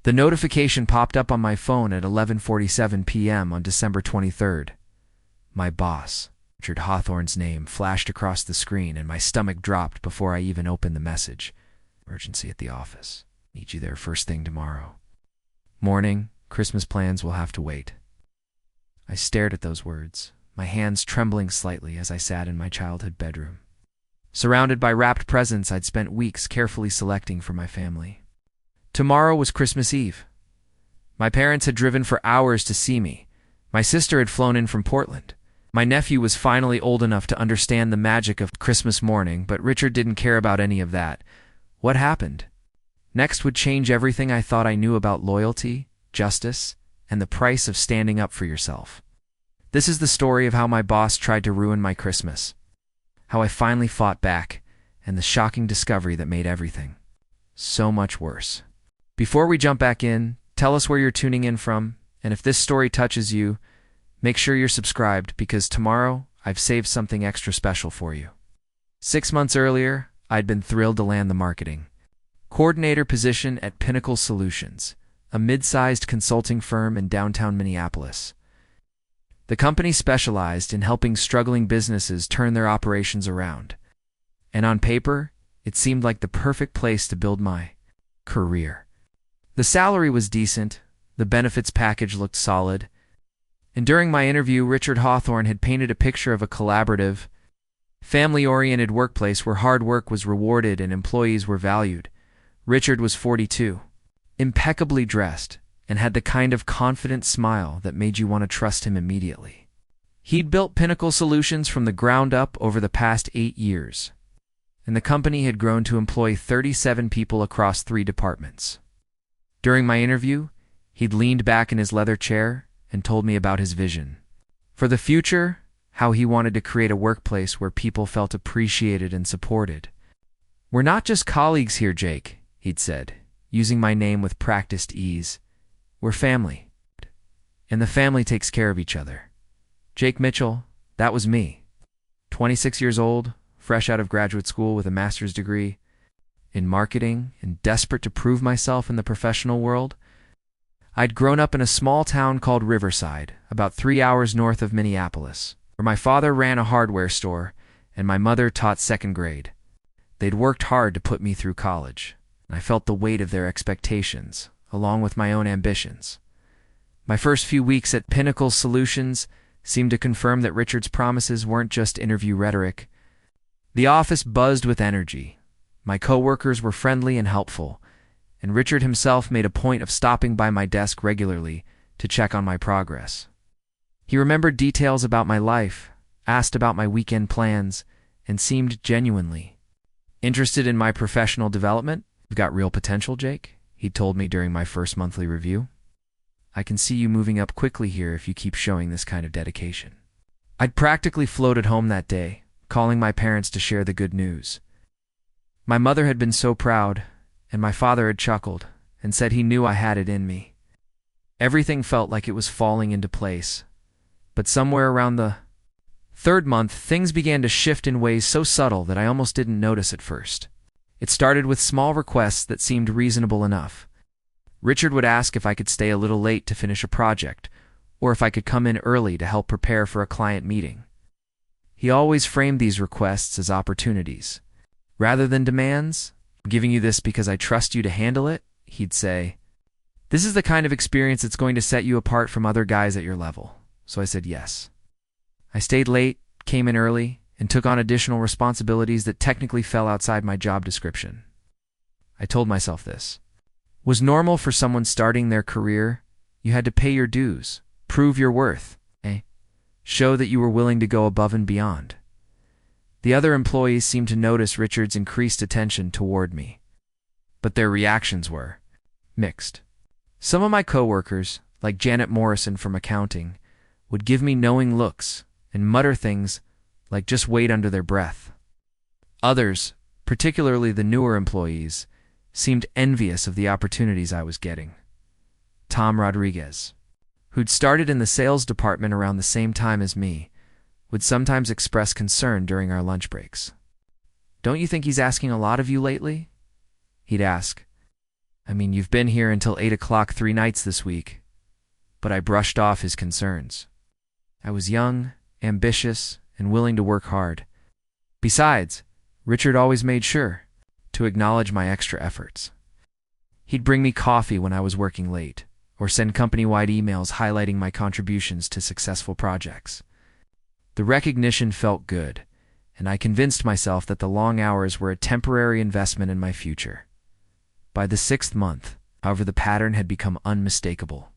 The notification popped up on my phone at 11:47 p.m. on December 23rd. My boss, Richard Hawthorne's name, flashed across the screen, and my stomach dropped before I even opened the message. Emergency at the office. Need you there first thing tomorrow. Morning, Christmas plans will have to wait. I stared at those words, my hands trembling slightly as I sat in my childhood bedroom. Surrounded by wrapped presents I'd spent weeks carefully selecting for my family. Tomorrow was Christmas Eve. My parents had driven for hours to see me. My sister had flown in from Portland. My nephew was finally old enough to understand the magic of Christmas morning, but Richard didn't care about any of that. What happened next would change everything I thought I knew about loyalty, justice, and the price of standing up for yourself. This is the story of how my boss tried to ruin my Christmas, how I finally fought back, and the shocking discovery that made everything so much worse. Before we jump back in, tell us where you're tuning in from, and if this story touches you, make sure you're subscribed, because tomorrow I've saved something extra special for you. 6 months earlier, I'd been thrilled to land the marketing coordinator position at Pinnacle Solutions, a mid-sized consulting firm in downtown Minneapolis. The company specialized in helping struggling businesses turn their operations around, and on paper, it seemed like the perfect place to build my career. The salary was decent, the benefits package looked solid, and during my interview, Richard Hawthorne had painted a picture of a collaborative, family-oriented workplace where hard work was rewarded and employees were valued. Richard was 42, impeccably dressed, and had the kind of confident smile that made you want to trust him immediately. He'd built Pinnacle Solutions from the ground up over the past 8 years, and the company had grown to employ 37 people across 3 departments. During my interview, he'd leaned back in his leather chair and told me about his vision for the future, how he wanted to create a workplace where people felt appreciated and supported. "We're not just colleagues here, Jake," he'd said, using my name with practiced ease. "We're family, and the family takes care of each other." Jake Mitchell, that was me. 26 years old, fresh out of graduate school with a master's degree in marketing and desperate to prove myself in the professional world. I'd grown up in a small town called Riverside, about 3 hours north of Minneapolis, where my father ran a hardware store and my mother taught second grade. They'd worked hard to put me through college, and I felt the weight of their expectations, along with my own ambitions. My first few weeks at Pinnacle Solutions seemed to confirm that Richard's promises weren't just interview rhetoric. The office buzzed with energy. My coworkers were friendly and helpful, and Richard himself made a point of stopping by my desk regularly to check on my progress. He remembered details about my life, asked about my weekend plans, and seemed genuinely interested in my professional development. "You've got real potential, Jake," he told me during my first monthly review. "I can see you moving up quickly here if you keep showing this kind of dedication." I'd practically floated home that day, calling my parents to share the good news. My mother had been so proud, and my father had chuckled and said he knew I had it in me. Everything felt like it was falling into place, but somewhere around the 3rd month, things began to shift in ways so subtle that I almost didn't notice at first. It started with small requests that seemed reasonable enough. Richard would ask if I could stay a little late to finish a project, or if I could come in early to help prepare for a client meeting. He always framed these requests as opportunities. Rather than demands, "I'm giving you this because I trust you to handle it," he'd say. "This is the kind of experience that's going to set you apart from other guys at your level." So I said yes. I stayed late, came in early, and took on additional responsibilities that technically fell outside my job description. I told myself this was normal for someone starting their career. You had to pay your dues, prove your worth, show that you were willing to go above and beyond. The other employees seemed to notice Richard's increased attention toward me, but their reactions were mixed. Some of my coworkers, like Janet Morrison from accounting, would give me knowing looks and mutter things like "just wait" under their breath. Others, particularly the newer employees, seemed envious of the opportunities I was getting. Tom Rodriguez, who'd started in the sales department around the same time as me, would sometimes express concern during our lunch breaks. "Don't you think he's asking a lot of you lately?" he'd ask. I mean, you've been here until 8 o'clock 3 nights this week. But I brushed off his concerns. I was young, ambitious, and willing to work hard. Besides, Richard always made sure to acknowledge my extra efforts. He'd bring me coffee when I was working late, or send company-wide emails highlighting my contributions to successful projects. The recognition felt good, and I convinced myself that the long hours were a temporary investment in my future. By the 6th month, however, the pattern had become unmistakable.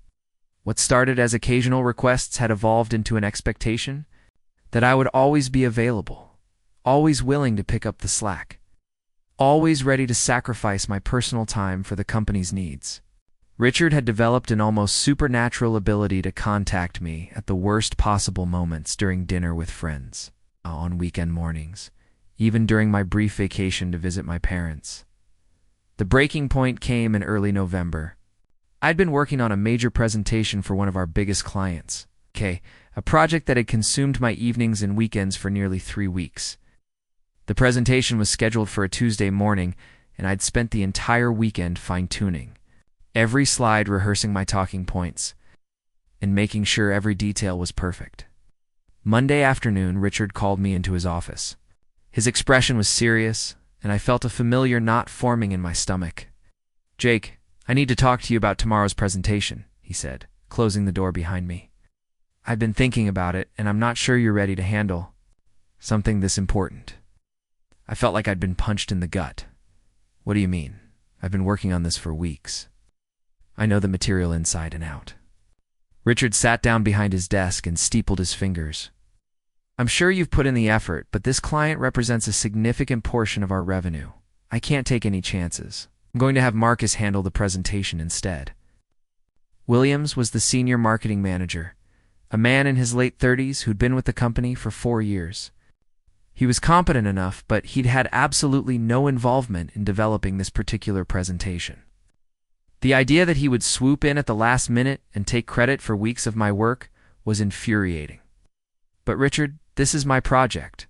What started as occasional requests had evolved into an expectation that I would always be available, always willing to pick up the slack, always ready to sacrifice my personal time for the company's needs. Richard had developed an almost supernatural ability to contact me at the worst possible moments during dinner with friends, on weekend mornings, even during my brief vacation to visit my parents. The breaking point came in early November. I'd been working on a major presentation for one of our biggest clients, a project that had consumed my evenings and weekends for nearly 3 weeks. The presentation was scheduled for a Tuesday morning, and I'd spent the entire weekend fine-tuning every slide, rehearsing my talking points, and making sure every detail was perfect. Monday afternoon, Richard called me into his office. His expression was serious, and I felt a familiar knot forming in my stomach. "Jake, I need to talk to you about tomorrow's presentation," he said, closing the door behind me. "I've been thinking about it, and I'm not sure you're ready to handle something this important." I felt like I'd been punched in the gut. "What do you mean? I've been working on this for weeks. I know the material inside and out." Richard sat down behind his desk and steepled his fingers. "I'm sure you've put in the effort, but this client represents a significant portion of our revenue. I can't take any chances. I'm going to have Marcus handle the presentation instead." Williams was the senior marketing manager, a man in his late 30s who'd been with the company for 4 years. He was competent enough, but he'd had absolutely no involvement in developing this particular presentation. The idea that he would swoop in at the last minute and take credit for weeks of my work was infuriating. "But Richard, this is my project.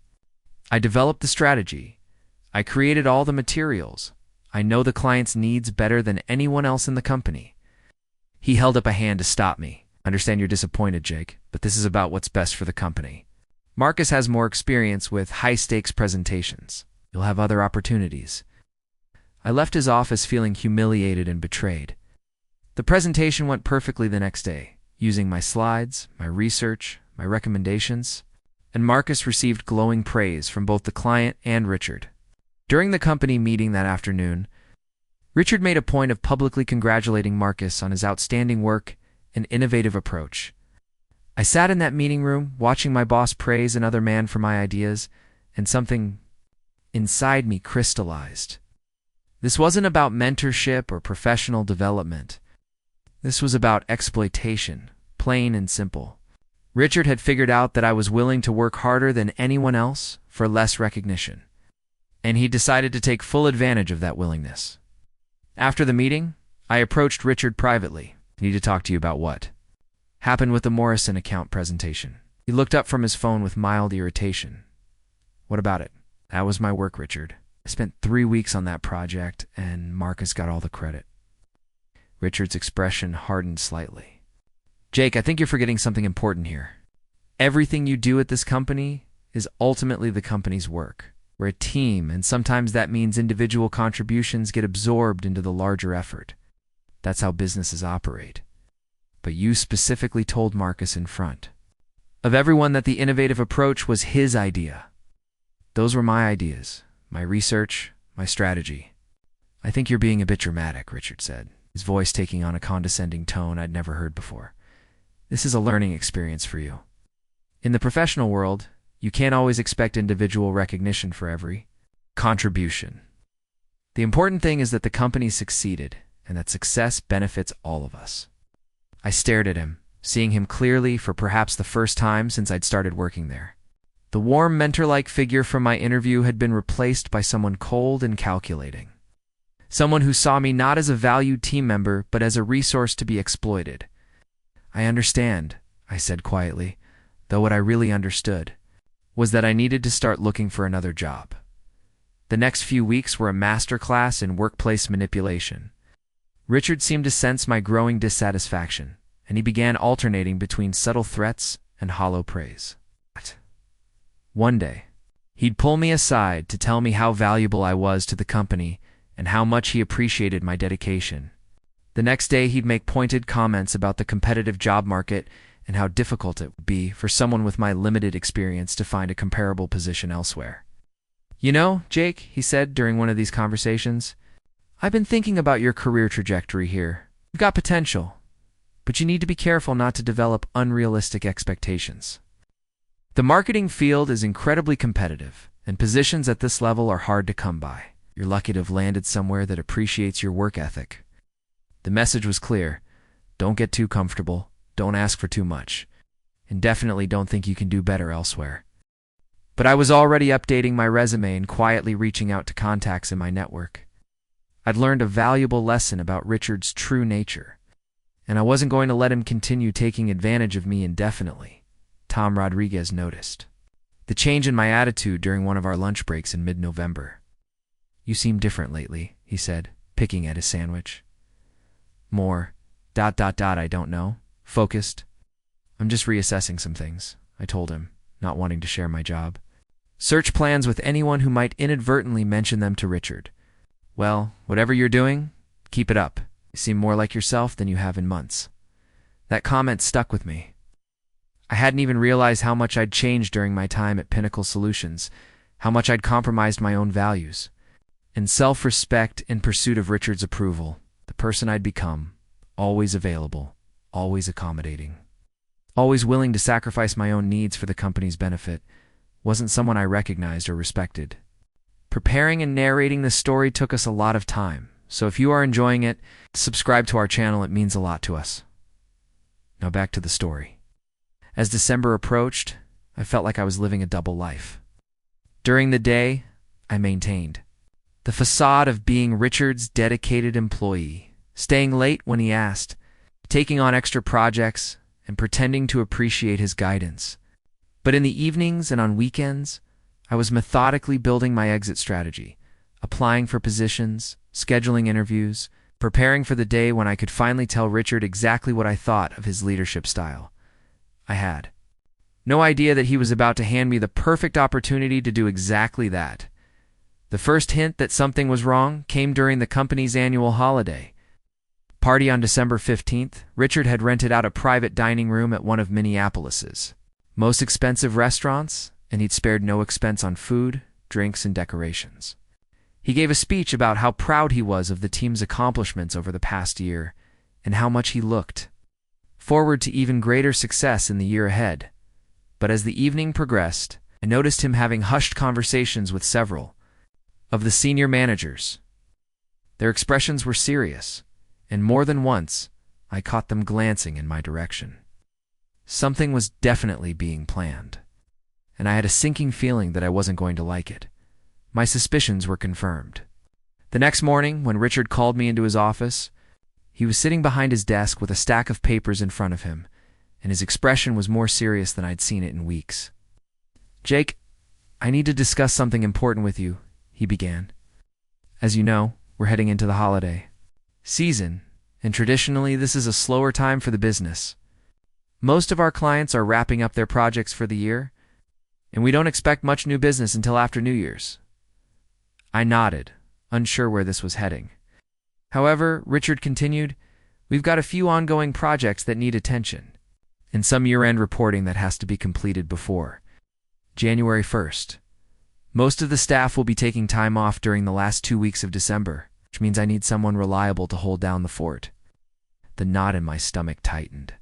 I developed the strategy. I created all the materials. I know the client's needs better than anyone else in the company." He held up a hand to stop me. "I understand you're disappointed, Jake, but this is about what's best for the company. Marcus has more experience with high-stakes presentations. You'll have other opportunities." I left his office feeling humiliated and betrayed. The presentation went perfectly the next day, using my slides, my research, my recommendations, and Marcus received glowing praise from both the client and Richard. During the company meeting that afternoon, Richard made a point of publicly congratulating Marcus on his outstanding work and innovative approach. I sat in that meeting room, watching my boss praise another man for my ideas, and something inside me crystallized. This wasn't about mentorship or professional development. This was about exploitation, plain and simple. Richard had figured out that I was willing to work harder than anyone else for less recognition, and he decided to take full advantage of that willingness. After the meeting, I approached Richard privately. "I need to talk to you about what happened with the Morrison account presentation." He looked up from his phone with mild irritation. "What about it?" "That was my work, Richard. I spent 3 weeks on that project, and Marcus got all the credit." Richard's expression hardened slightly. "Jake, I think you're forgetting something important here. Everything you do at this company is ultimately the company's work. We're a team, and sometimes that means individual contributions get absorbed into the larger effort. That's how businesses operate. But you specifically told Marcus in front of everyone that the innovative approach was his idea. Those were my ideas, my research, my strategy." "I think you're being a bit dramatic," Richard said, his voice taking on a condescending tone I'd never heard before. "This is a learning experience for you. In the professional world, you can't always expect individual recognition for every contribution. The important thing is that the company succeeded, and that success benefits all of us." I stared at him, seeing him clearly for perhaps the first time since I'd started working there. The warm, mentor-like figure from my interview had been replaced by someone cold and calculating. Someone who saw me not as a valued team member, but as a resource to be exploited. "I understand," I said quietly, though what I really understood was that I needed to start looking for another job. The next few weeks were a masterclass in workplace manipulation. Richard seemed to sense my growing dissatisfaction, and he began alternating between subtle threats and hollow praise. One day, he'd pull me aside to tell me how valuable I was to the company and how much he appreciated my dedication. The next day, he'd make pointed comments about the competitive job market and how difficult it would be for someone with my limited experience to find a comparable position elsewhere. "You know, Jake," he said during one of these conversations, "I've been thinking about your career trajectory here. You've got potential, but you need to be careful not to develop unrealistic expectations. The marketing field is incredibly competitive, and positions at this level are hard to come by. You're lucky to have landed somewhere that appreciates your work ethic." The message was clear. Don't get too comfortable, don't ask for too much, and definitely don't think you can do better elsewhere. But I was already updating my resume and quietly reaching out to contacts in my network. I'd learned a valuable lesson about Richard's true nature, and I wasn't going to let him continue taking advantage of me indefinitely. Tom Rodriguez noticed the change in my attitude during one of our lunch breaks in mid-November. "You seem different lately," he said, picking at his sandwich. More, I don't know, focused. "I'm just reassessing some things," I told him, not wanting to share my job search plans with anyone who might inadvertently mention them to Richard. "Well, whatever you're doing, keep it up. You seem more like yourself than you have in months." That comment stuck with me. I hadn't even realized how much I'd changed during my time at Pinnacle Solutions, how much I'd compromised my own values and self-respect in pursuit of Richard's approval. The person I'd become, always available, always accommodating, always willing to sacrifice my own needs for the company's benefit, wasn't someone I recognized or respected. Preparing and narrating this story took us a lot of time, so if you are enjoying it, subscribe to our channel. It means a lot to us. Now back to the story. As December approached, I felt like I was living a double life. During the day, I maintained the facade of being Richard's dedicated employee, staying late when he asked, taking on extra projects, and pretending to appreciate his guidance. But in the evenings and on weekends, I was methodically building my exit strategy, applying for positions, scheduling interviews, preparing for the day when I could finally tell Richard exactly what I thought of his leadership style. I had no idea that he was about to hand me the perfect opportunity to do exactly that. The first hint that something was wrong came during the company's annual holiday party on December 15th. Richard had rented out a private dining room at one of Minneapolis's most expensive restaurants, and he'd spared no expense on food, drinks, and decorations. He gave a speech about how proud he was of the team's accomplishments over the past year and how much he looked forward to even greater success in the year ahead. But as the evening progressed, I noticed him having hushed conversations with several of the senior managers. Their expressions were serious, and more than once, I caught them glancing in my direction. Something was definitely being planned, and I had a sinking feeling that I wasn't going to like it. My suspicions were confirmed. The next morning, when Richard called me into his office, he was sitting behind his desk with a stack of papers in front of him, and his expression was more serious than I'd seen it in weeks. "Jake, I need to discuss something important with you," he began. "As you know, we're heading into the holiday season, and traditionally this is a slower time for the business. Most of our clients are wrapping up their projects for the year, and we don't expect much new business until after New Year's." I nodded, unsure where this was heading. "However," Richard continued, "we've got a few ongoing projects that need attention, and some year-end reporting that has to be completed before January 1st. Most of the staff will be taking time off during the last 2 weeks of December, which means I need someone reliable to hold down the fort." The knot in my stomach tightened.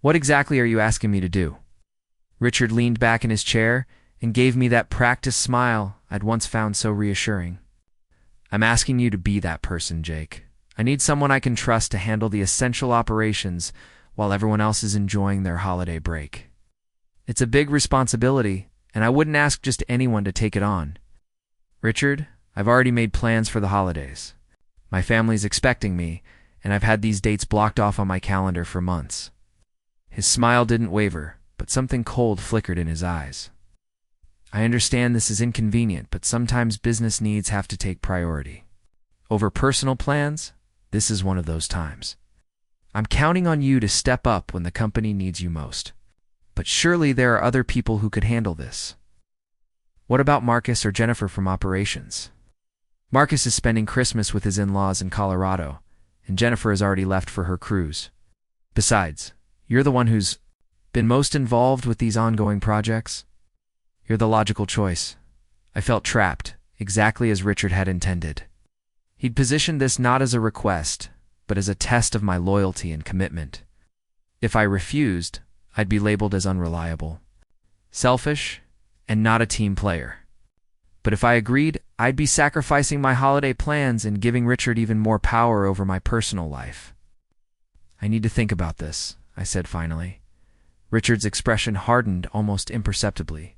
"What exactly are you asking me to do?" Richard leaned back in his chair and gave me that practiced smile I'd once found so reassuring. "I'm asking you to be that person, Jake. I need someone I can trust to handle the essential operations while everyone else is enjoying their holiday break. It's a big responsibility, and I wouldn't ask just anyone to take it on. Richard, I've already made plans for the holidays. My family's expecting me, and I've had these dates blocked off on my calendar for months." His smile didn't waver, but something cold flickered in his eyes. "I understand this is inconvenient, but sometimes business needs have to take priority over personal plans This is one of those times. I'm counting on you to step up when the company needs you most. But surely there are other people who could handle this. What about Marcus or Jennifer from operations? Marcus is spending Christmas with his in-laws in Colorado, and Jennifer has already left for her cruise. Besides, you're the one who's been most involved with these ongoing projects. You're the logical choice. I felt trapped, exactly as Richard had intended. He'd positioned this not as a request, but as a test of my loyalty and commitment. If I refused, I'd be labeled as unreliable, selfish, and not a team player. But if I agreed, I'd be sacrificing my holiday plans and giving Richard even more power over my personal life. I need to think about this, I said finally. Richard's expression hardened almost imperceptibly.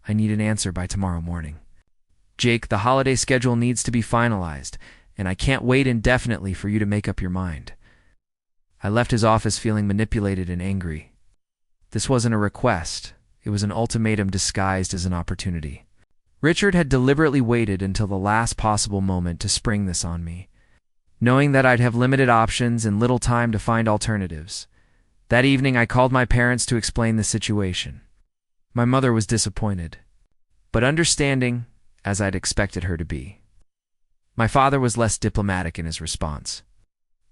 I need an answer by tomorrow morning. Jake, the holiday schedule needs to be finalized, and I can't wait indefinitely for you to make up your mind. I left his office feeling manipulated and angry. This wasn't a request. It was an ultimatum disguised as an opportunity. Richard had deliberately waited until the last possible moment to spring this on me, knowing that I'd have limited options and little time to find alternatives. That evening, I called my parents to explain the situation. My mother was disappointed, but understanding, as I'd expected her to be. My father was less diplomatic in his response.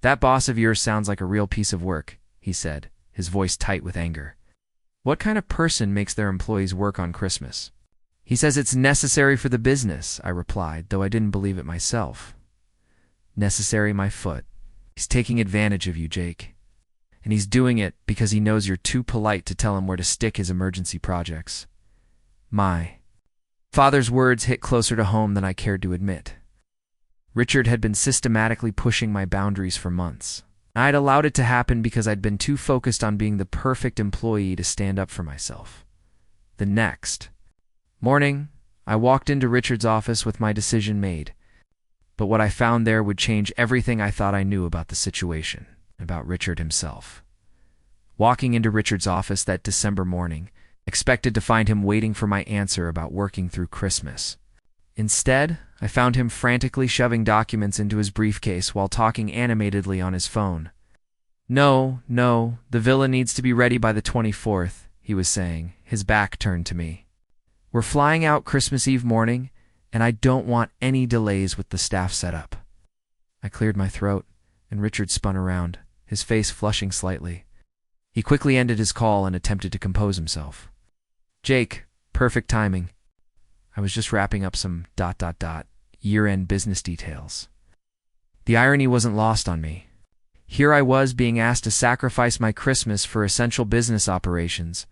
"That boss of yours sounds like a real piece of work," he said, his voice tight with anger. "What kind of person makes their employees work on Christmas?" "He says it's necessary for the business," I replied, though I didn't believe it myself. Necessary, my foot. He's taking advantage of you, Jake. And he's doing it because he knows you're too polite to tell him where to stick his emergency projects. My father's words hit closer to home than I cared to admit. Richard had been systematically pushing my boundaries for months. I'd allowed it to happen because I'd been too focused on being the perfect employee to stand up for myself. The next morning, I walked into Richard's office with my decision made. But what I found there would change everything I thought I knew about the situation, about Richard himself. Walking into Richard's office that December morning, expected to find him waiting for my answer about working through Christmas. Instead, I found him frantically shoving documents into his briefcase while talking animatedly on his phone. No, the villa needs to be ready by the 24th, he was saying, his back turned to me. We're flying out Christmas Eve morning, and I don't want any delays with the staff setup. I cleared my throat, and Richard spun around, his face flushing slightly. He quickly ended his call and attempted to compose himself. "Jake, perfect timing. I was just wrapping up some ... year-end business details." The irony wasn't lost on me. Here I was being asked to sacrifice my Christmas for essential business operations,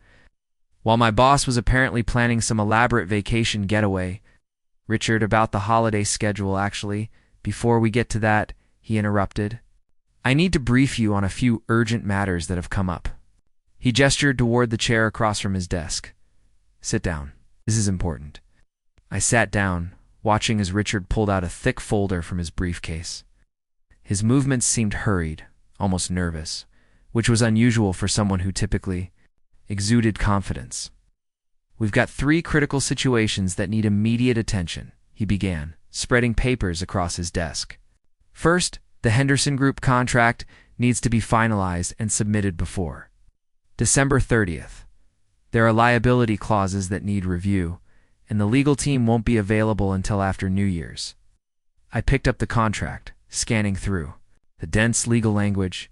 while my boss was apparently planning some elaborate vacation getaway. "Richard, about the holiday schedule, actually. Before we get to that," he interrupted, "I need to brief you on a few urgent matters that have come up." He gestured toward the chair across from his desk. "Sit down. This is important." I sat down, watching as Richard pulled out a thick folder from his briefcase. His movements seemed hurried, almost nervous, which was unusual for someone who typically exuded confidence. "We've got 3 critical situations that need immediate attention," he began, spreading papers across his desk. "First, the Henderson Group contract needs to be finalized and submitted before December 30th. There are liability clauses that need review, and the legal team won't be available until after New Year's." I picked up the contract, scanning through the dense legal language.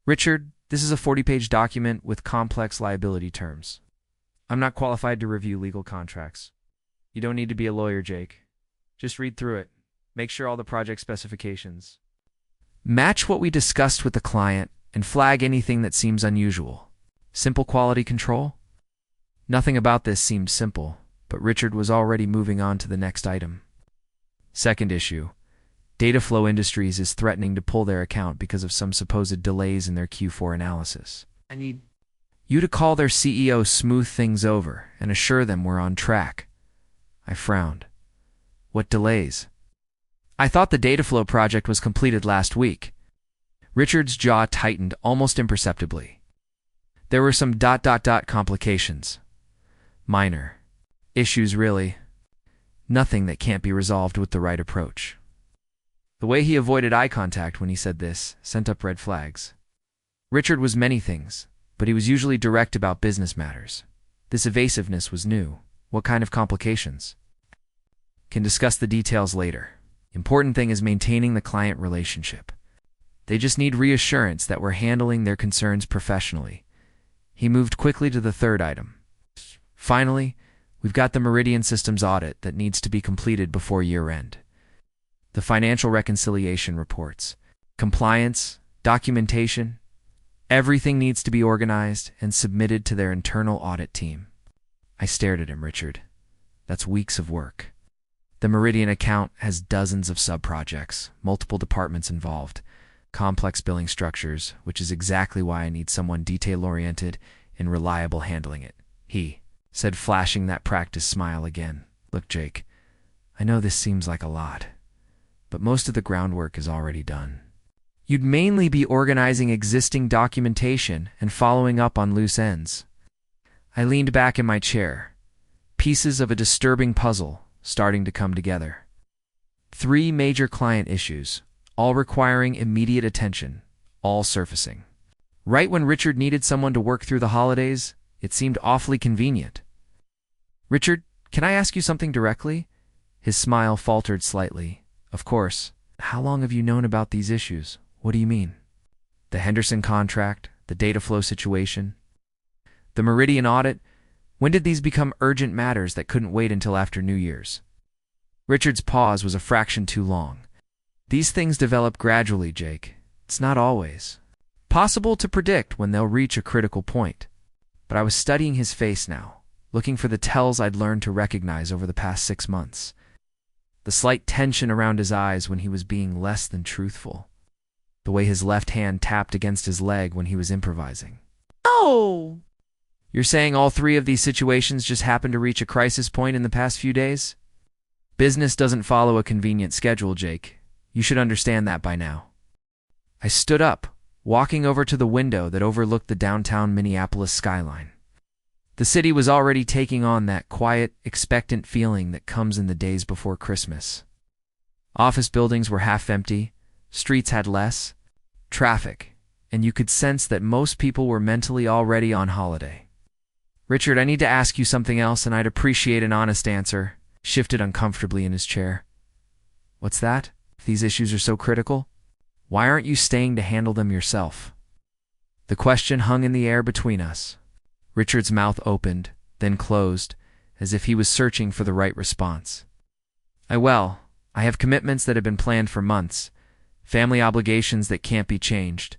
"Richard, this is a 40-page document with complex liability terms. I'm not qualified to review legal contracts. You don't need to be a lawyer, Jake. Just read through it. Make sure all the project specifications match what we discussed with the client and flag anything that seems unusual. Simple quality control?" Nothing about this seemed simple, but Richard was already moving on to the next item. "Second issue. Dataflow Industries is threatening to pull their account because of some supposed delays in their Q4 analysis. I need you to call their CEO, smooth things over, and assure them we're on track." I frowned. "What delays? I thought the Dataflow project was completed last week." Richard's jaw tightened almost imperceptibly. "There were some ... complications. Minor issues, really. Nothing that can't be resolved with the right approach." The way he avoided eye contact when he said this sent up red flags. Richard was many things, but he was usually direct about business matters. This evasiveness was new. What kind of complications? Can discuss the details later. Important thing is maintaining the client relationship. They just need reassurance that we're handling their concerns professionally. He moved quickly to the third item. Finally, we've got the Meridian Systems audit that needs to be completed before year-end. The financial reconciliation reports, compliance, documentation, everything needs to be organized and submitted to their internal audit team. I stared at him, Richard. That's weeks of work. The Meridian account has dozens of sub-projects, multiple departments involved, complex billing structures, which is exactly why I need someone detail-oriented and reliable handling it. He said, flashing that practice smile again. Look, Jake, I know this seems like a lot, but most of the groundwork is already done. You'd mainly be organizing existing documentation and following up on loose ends. I leaned back in my chair, pieces of a disturbing puzzle starting to come together. 3 major client issues, all requiring immediate attention, all surfacing. Right when Richard needed someone to work through the holidays, it seemed awfully convenient. Richard, can I ask you something directly? His smile faltered slightly. Of course. How long have you known about these issues? What do you mean? The Henderson contract, the data flow situation, the Meridian audit. When did these become urgent matters that couldn't wait until after New Year's? Richard's pause was a fraction too long. These things develop gradually, Jake. It's not always possible to predict when they'll reach a critical point. But I was studying his face now, looking for the tells I'd learned to recognize over the past 6 months. The slight tension around his eyes when he was being less than truthful. The way his left hand tapped against his leg when he was improvising. Oh! You're saying all 3 of these situations just happened to reach a crisis point in the past few days? Business doesn't follow a convenient schedule, Jake. You should understand that by now. I stood up, walking over to the window that overlooked the downtown Minneapolis skyline. The city was already taking on that quiet, expectant feeling that comes in the days before Christmas. Office buildings were half empty, streets had less traffic, and you could sense that most people were mentally already on holiday. Richard, I need to ask you something else, and I'd appreciate an honest answer. Shifted uncomfortably in his chair. What's that? If these issues are so critical, why aren't you staying to handle them yourself? The question hung in the air between us. Richard's mouth opened, then closed, as if he was searching for the right response. I have commitments that have been planned for months, family obligations that can't be changed.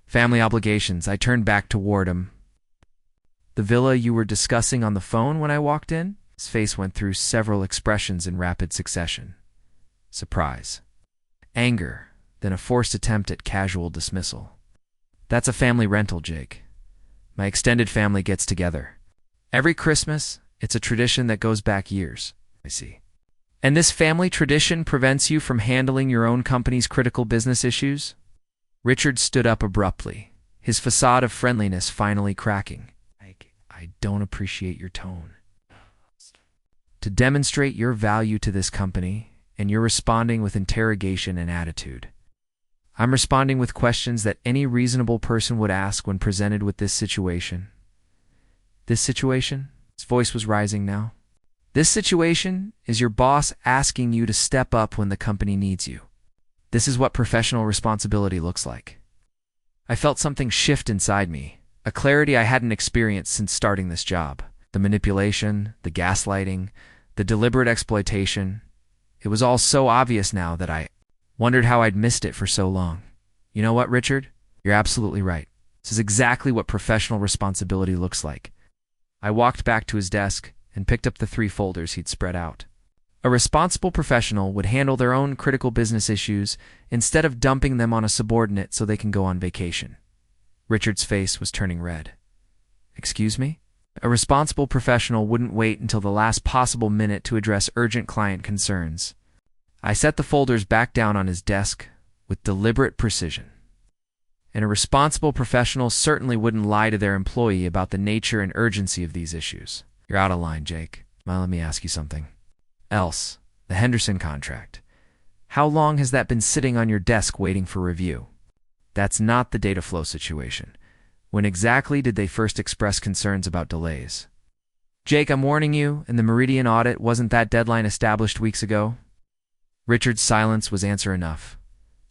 Family obligations. I turned back toward him. The villa you were discussing on the phone when I walked in? His face went through several expressions in rapid succession. Surprise. Anger, then a forced attempt at casual dismissal. That's a family rental, Jake. My extended family gets together. Every Christmas, it's a tradition that goes back years. I see. And this family tradition prevents you from handling your own company's critical business issues? Richard stood up abruptly, his facade of friendliness finally cracking. I don't appreciate your tone. To demonstrate your value to this company, and you're responding with interrogation and attitude. I'm responding with questions that any reasonable person would ask when presented with this situation. This situation? His voice was rising now. This situation is your boss asking you to step up when the company needs you. This is what professional responsibility looks like. I felt something shift inside me, a clarity I hadn't experienced since starting this job. The manipulation, the gaslighting, the deliberate exploitation. It was all so obvious now that I wondered how I'd missed it for so long. You know what, Richard? You're absolutely right. This is exactly what professional responsibility looks like. I walked back to his desk and picked up the 3 folders he'd spread out. A responsible professional would handle their own critical business issues instead of dumping them on a subordinate so they can go on vacation. Richard's face was turning red. Excuse me? A responsible professional wouldn't wait until the last possible minute to address urgent client concerns. I set the folders back down on his desk with deliberate precision. And a responsible professional certainly wouldn't lie to their employee about the nature and urgency of these issues. You're out of line, Jake. Now let me ask you something else. The Henderson contract. How long has that been sitting on your desk waiting for review? That's not the data flow situation. When exactly did they first express concerns about delays? Jake, I'm warning you, in the Meridian audit, wasn't that deadline established weeks ago? Richard's silence was answer enough.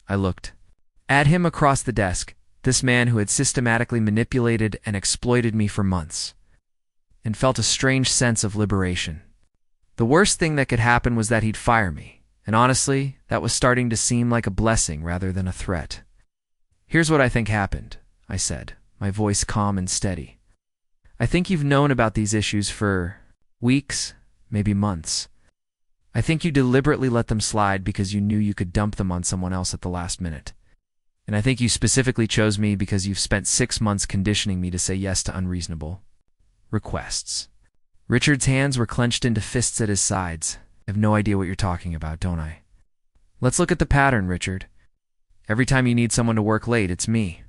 I looked at him across the desk, this man who had systematically manipulated and exploited me for months, and felt a strange sense of liberation. The worst thing that could happen was that he'd fire me, and honestly, that was starting to seem like a blessing rather than a threat. Here's what I think happened, I said, my voice calm and steady. I think you've known about these issues for weeks, maybe months. I think you deliberately let them slide because you knew you could dump them on someone else at the last minute. And I think you specifically chose me because you've spent 6 months conditioning me to say yes to unreasonable requests. Richard's hands were clenched into fists at his sides. I have no idea what you're talking about, don't I? Let's look at the pattern, Richard. Every time you need someone to work late, it's me.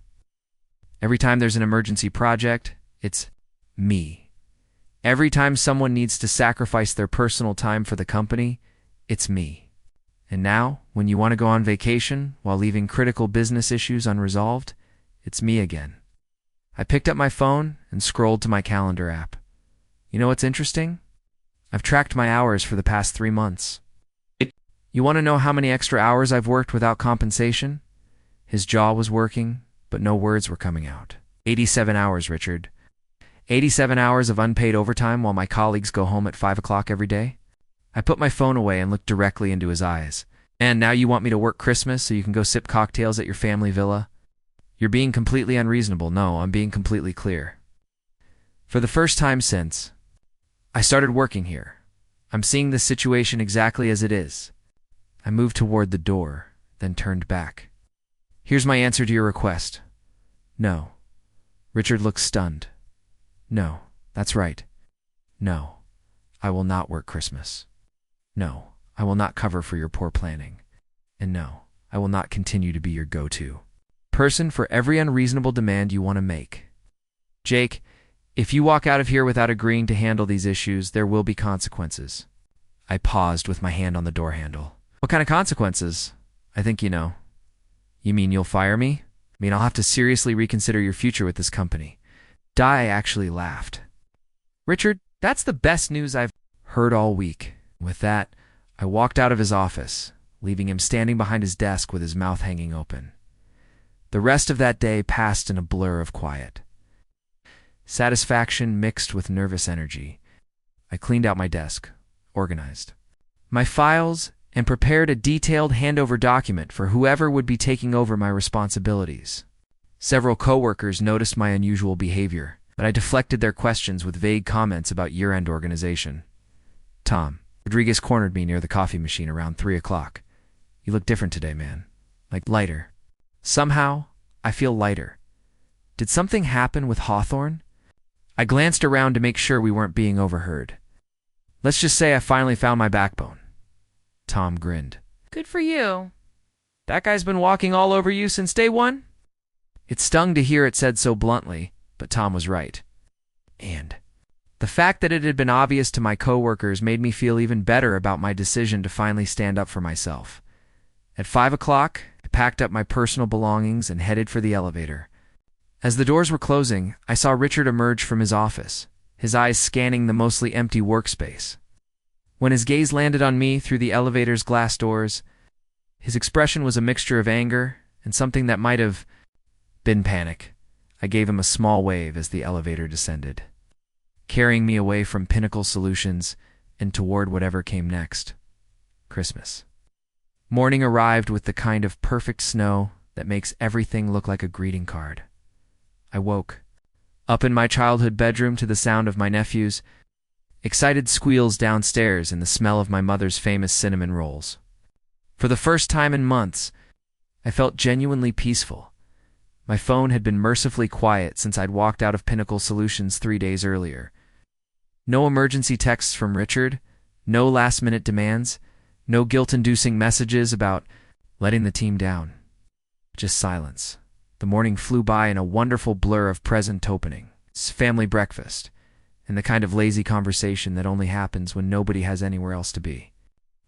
Every time there's an emergency project, it's me. Every time someone needs to sacrifice their personal time for the company, it's me. And now, when you want to go on vacation while leaving critical business issues unresolved, it's me again. I picked up my phone and scrolled to my calendar app. You know what's interesting? I've tracked my hours for the past 3 months. You want to know how many extra hours I've worked without compensation? His jaw was working, but no words were coming out. 87 hours, Richard. 87 hours of unpaid overtime while my colleagues go home at 5 o'clock every day? I put my phone away and looked directly into his eyes. And now you want me to work Christmas so you can go sip cocktails at your family villa? You're being completely unreasonable. No, I'm being completely clear. For the first time since I started working here, I'm seeing this situation exactly as it is. I moved toward the door, then turned back. Here's my answer to your request. No. Richard looked stunned. No, that's right. No, I will not work Christmas. No, I will not cover for your poor planning. And no, I will not continue to be your go-to person for every unreasonable demand you want to make. Jake, if you walk out of here without agreeing to handle these issues, there will be consequences. I paused with my hand on the door handle. What kind of consequences? I think you know. You mean you'll fire me? I mean I'll have to seriously reconsider your future with this company. Di actually laughed. Richard, that's the best news I've heard all week. With that, I walked out of his office, leaving him standing behind his desk with his mouth hanging open. The rest of that day passed in a blur of quiet. Satisfaction mixed with nervous energy. I cleaned out my desk, organized my files, and prepared a detailed handover document for whoever would be taking over my responsibilities. Several coworkers noticed my unusual behavior, but I deflected their questions with vague comments about year-end organization. Tom Rodriguez cornered me near the coffee machine around 3 o'clock. You look different today, man. Like lighter. Somehow, I feel lighter. Did something happen with Hawthorne? I glanced around to make sure we weren't being overheard. Let's just say I finally found my backbone. Tom grinned. Good for you. That guy's been walking all over you since day one? It stung to hear it said so bluntly, but Tom was right. And the fact that it had been obvious to my coworkers made me feel even better about my decision to finally stand up for myself. At 5 o'clock, I packed up my personal belongings and headed for the elevator. As the doors were closing, I saw Richard emerge from his office, his eyes scanning the mostly empty workspace. When his gaze landed on me through the elevator's glass doors, his expression was a mixture of anger and something that might have been panic. I gave him a small wave as the elevator descended, carrying me away from Pinnacle Solutions and toward whatever came next. Christmas. Morning arrived with the kind of perfect snow that makes everything look like a greeting card. I woke up in my childhood bedroom to the sound of my nephew's excited squeals downstairs and the smell of my mother's famous cinnamon rolls. For the first time in months, I felt genuinely peaceful. My phone had been mercifully quiet since I'd walked out of Pinnacle Solutions 3 days earlier. No emergency texts from Richard, no last-minute demands, no guilt-inducing messages about letting the team down. Just silence. The morning flew by in a wonderful blur of present opening, family breakfast, and the kind of lazy conversation that only happens when nobody has anywhere else to be.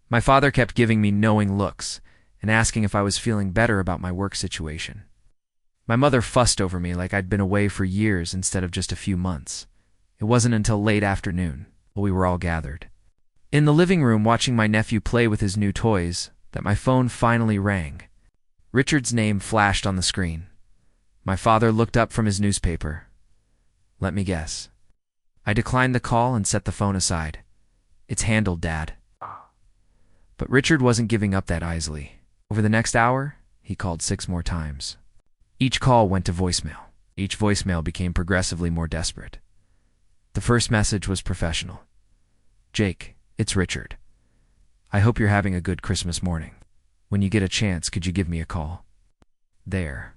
My father kept giving me knowing looks, and asking if I was feeling better about my work situation. My mother fussed over me like I'd been away for years instead of just a few months. It wasn't until late afternoon, while we were all gathered in the living room watching my nephew play with his new toys, that my phone finally rang. Richard's name flashed on the screen. My father looked up from his newspaper. Let me guess. I declined the call and set the phone aside. It's handled, Dad. But Richard wasn't giving up that easily. Over the next hour, he called 6 more times. Each call went to voicemail. Each voicemail became progressively more desperate. The first message was professional. Jake, it's Richard. I hope you're having a good Christmas morning. When you get a chance, could you give me a call? There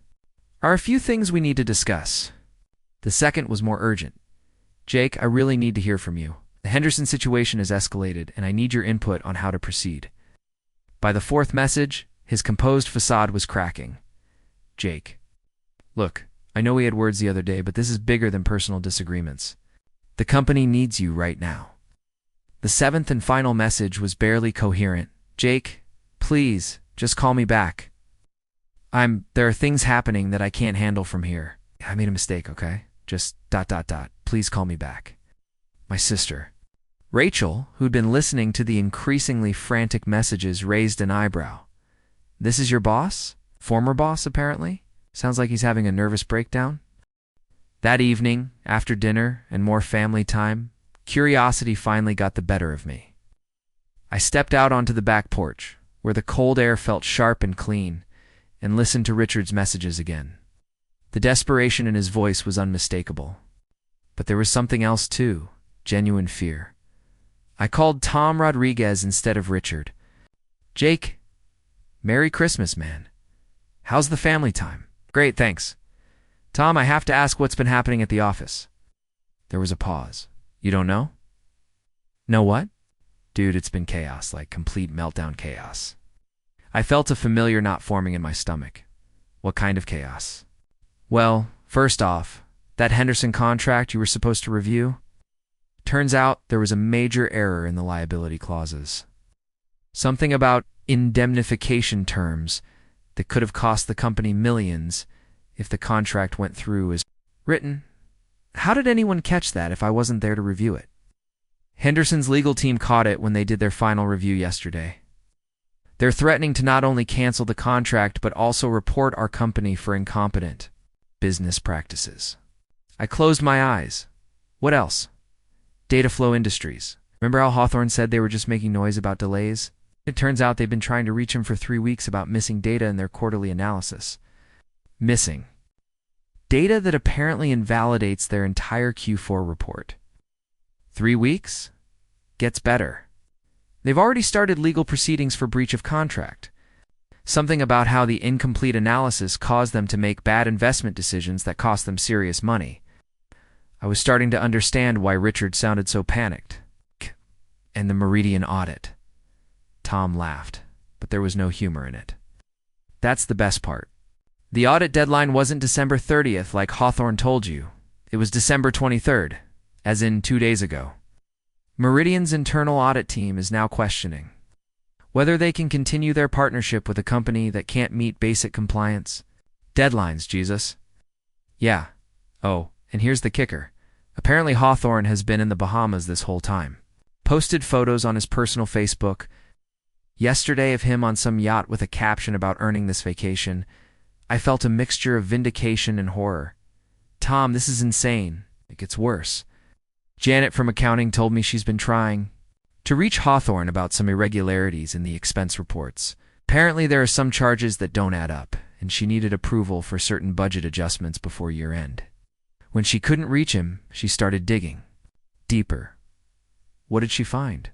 are a few things we need to discuss. The second was more urgent. Jake, I really need to hear from you. The Henderson situation has escalated, and I need your input on how to proceed. By the fourth message, his composed facade was cracking. Jake, look, I know we had words the other day, but this is bigger than personal disagreements. The company needs you right now. The seventh and final message was barely coherent. Jake, please, just call me back. There are things happening that I can't handle from here. I made a mistake, okay? Just ... Please call me back. My sister, Rachel, who'd been listening to the increasingly frantic messages, raised an eyebrow. This is your boss? Former boss, apparently? Sounds like he's having a nervous breakdown. That evening, after dinner and more family time, curiosity finally got the better of me. I stepped out onto the back porch, where the cold air felt sharp and clean, and listened to Richard's messages again. The desperation in his voice was unmistakable. But there was something else too, genuine fear. I called Tom Rodriguez instead of Richard. Jake, Merry Christmas, man. How's the family time? Great, thanks. Tom, I have to ask what's been happening at the office. There was a pause. You don't know? Know what? Dude, it's been chaos, like complete meltdown chaos. I felt a familiar knot forming in my stomach. What kind of chaos? Well, first off, that Henderson contract you were supposed to review? Turns out there was a major error in the liability clauses. Something about indemnification terms that could have cost the company millions if the contract went through as written. How did anyone catch that if I wasn't there to review it? Henderson's legal team caught it when they did their final review yesterday. They're threatening to not only cancel the contract but also report our company for incompetent business practices. I closed my eyes. What else? Data Flow Industries. Remember how Hawthorne said they were just making noise about delays? It turns out they've been trying to reach him for 3 weeks about missing data in their quarterly analysis. Missing data that apparently invalidates their entire Q4 report. 3 weeks? Gets better. They've already started legal proceedings for breach of contract. Something about how the incomplete analysis caused them to make bad investment decisions that cost them serious money. I was starting to understand why Richard sounded so panicked. And the Meridian audit. Tom laughed, but there was no humor in it. That's the best part. The audit deadline wasn't December 30th like Hawthorne told you. It was December 23rd, as in 2 days ago. Meridian's internal audit team is now questioning whether they can continue their partnership with a company that can't meet basic compliance deadlines, Jesus. Yeah. Oh, and here's the kicker. Apparently Hawthorne has been in the Bahamas this whole time. Posted photos on his personal Facebook yesterday of him on some yacht with a caption about earning this vacation. I felt a mixture of vindication and horror. Tom, this is insane. It gets worse. Janet from accounting told me she's been trying to reach Hawthorne about some irregularities in the expense reports. Apparently there are some charges that don't add up, and she needed approval for certain budget adjustments before year-end. When she couldn't reach him, she started digging deeper. What did she find?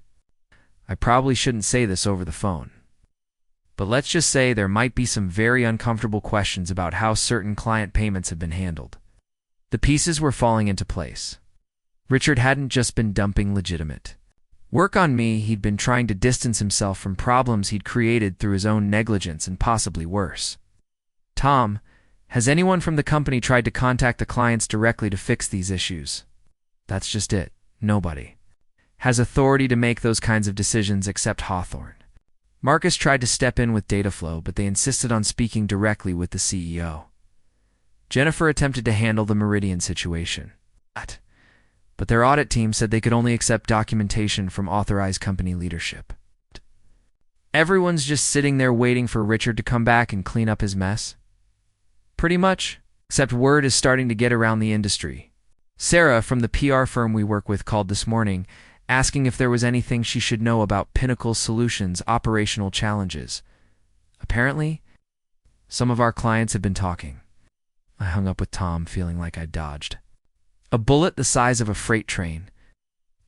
I probably shouldn't say this over the phone, but let's just say there might be some very uncomfortable questions about how certain client payments have been handled. The pieces were falling into place. Richard hadn't just been dumping legitimate work on me, he'd been trying to distance himself from problems he'd created through his own negligence and possibly worse. Tom, has anyone from the company tried to contact the clients directly to fix these issues? That's just it. Nobody has authority to make those kinds of decisions except Hawthorne. Marcus tried to step in with data flow, but they insisted on speaking directly with the CEO. Jennifer attempted to handle the Meridian situation, but their audit team said they could only accept documentation from authorized company leadership. Everyone's just sitting there waiting for Richard to come back and clean up his mess. Pretty much, except word is starting to get around the industry. Sarah from the PR firm we work with called this morning, asking if there was anything she should know about Pinnacle Solutions' operational challenges. Apparently, some of our clients have been talking. I hung up with Tom, feeling like I dodged a bullet the size of a freight train.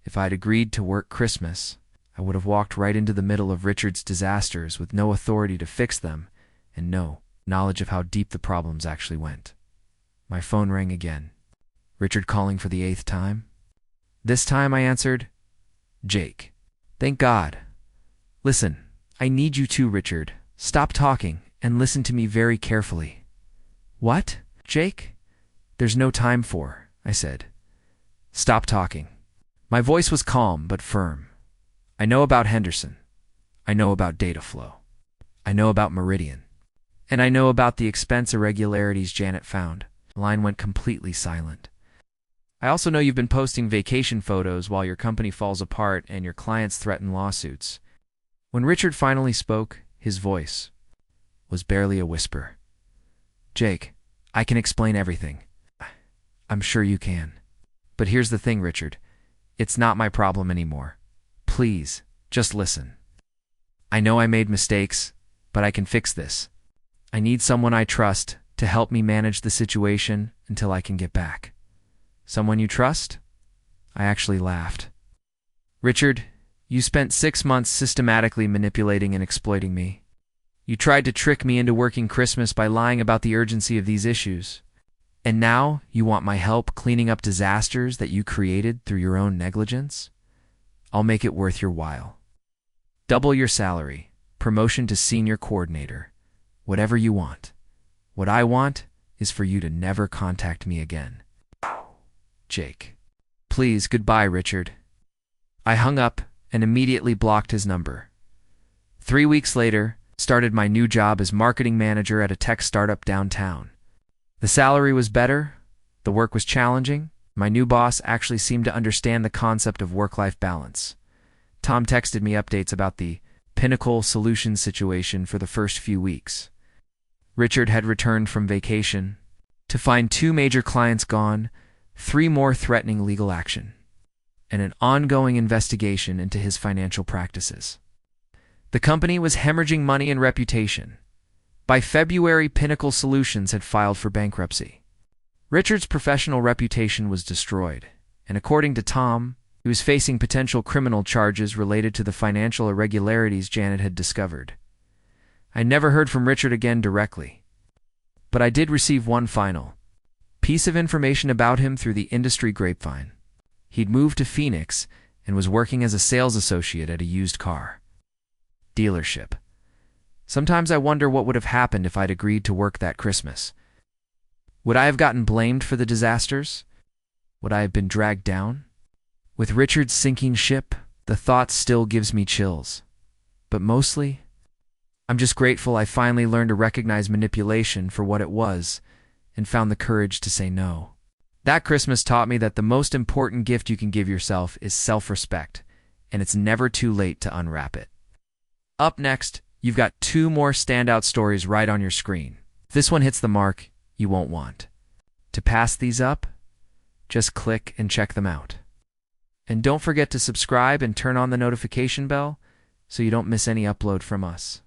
If I'd agreed to work Christmas, I would have walked right into the middle of Richard's disasters with no authority to fix them and no knowledge of how deep the problems actually went. My phone rang again. Richard calling for the 8th time. This time I answered, "Jake." "Thank God. Listen, I need you too, Richard. Stop talking and listen to me very carefully." "What, Jake?" "There's no time for," I said. "Stop talking." My voice was calm but firm. "I know about Henderson. I know about data flow. I know about Meridian. And I know about the expense irregularities Janet found." The line went completely silent. "I also know you've been posting vacation photos while your company falls apart and your clients threaten lawsuits." When Richard finally spoke, his voice was barely a whisper. "Jake, I can explain everything. I'm sure you can. But here's the thing, Richard. It's not my problem anymore. Please, just listen. I know I made mistakes, but I can fix this. I need someone I trust to help me manage the situation until I can get back." "Someone you trust?" I actually laughed. "Richard, you spent 6 months systematically manipulating and exploiting me. You tried to trick me into working Christmas by lying about the urgency of these issues. And now you want my help cleaning up disasters that you created through your own negligence? I'll make it worth your while. Double your salary, promotion to senior coordinator, whatever you want. What I want is for you to never contact me again. Jake." "Please, goodbye, Richard." I hung up and immediately blocked his number. 3 weeks later, started my new job as marketing manager at a tech startup downtown. The salary was better, the work was challenging. My new boss actually seemed to understand the concept of work-life balance. Tom texted me updates about the Pinnacle Solutions situation for the first few weeks. Richard had returned from vacation to find 2 major clients gone, 3 more threatening legal action, and an ongoing investigation into his financial practices. The company was hemorrhaging money and reputation. By February, Pinnacle Solutions had filed for bankruptcy. Richard's professional reputation was destroyed, and according to Tom, he was facing potential criminal charges related to the financial irregularities Janet had discovered. I never heard from Richard again directly, but I did receive one final piece of information about him through the industry grapevine. He'd moved to Phoenix and was working as a sales associate at a used car dealership. Sometimes I wonder what would have happened if I'd agreed to work that Christmas. Would I have gotten blamed for the disasters? Would I have been dragged down? With Richard's sinking ship, the thought still gives me chills. But mostly, I'm just grateful I finally learned to recognize manipulation for what it was and found the courage to say no. That Christmas taught me that the most important gift you can give yourself is self-respect, and it's never too late to unwrap it. Up next, you've got 2 more standout stories right on your screen. If this one hits the mark, you won't want to pass these up. Just click and check them out. And don't forget to subscribe and turn on the notification bell so you don't miss any upload from us.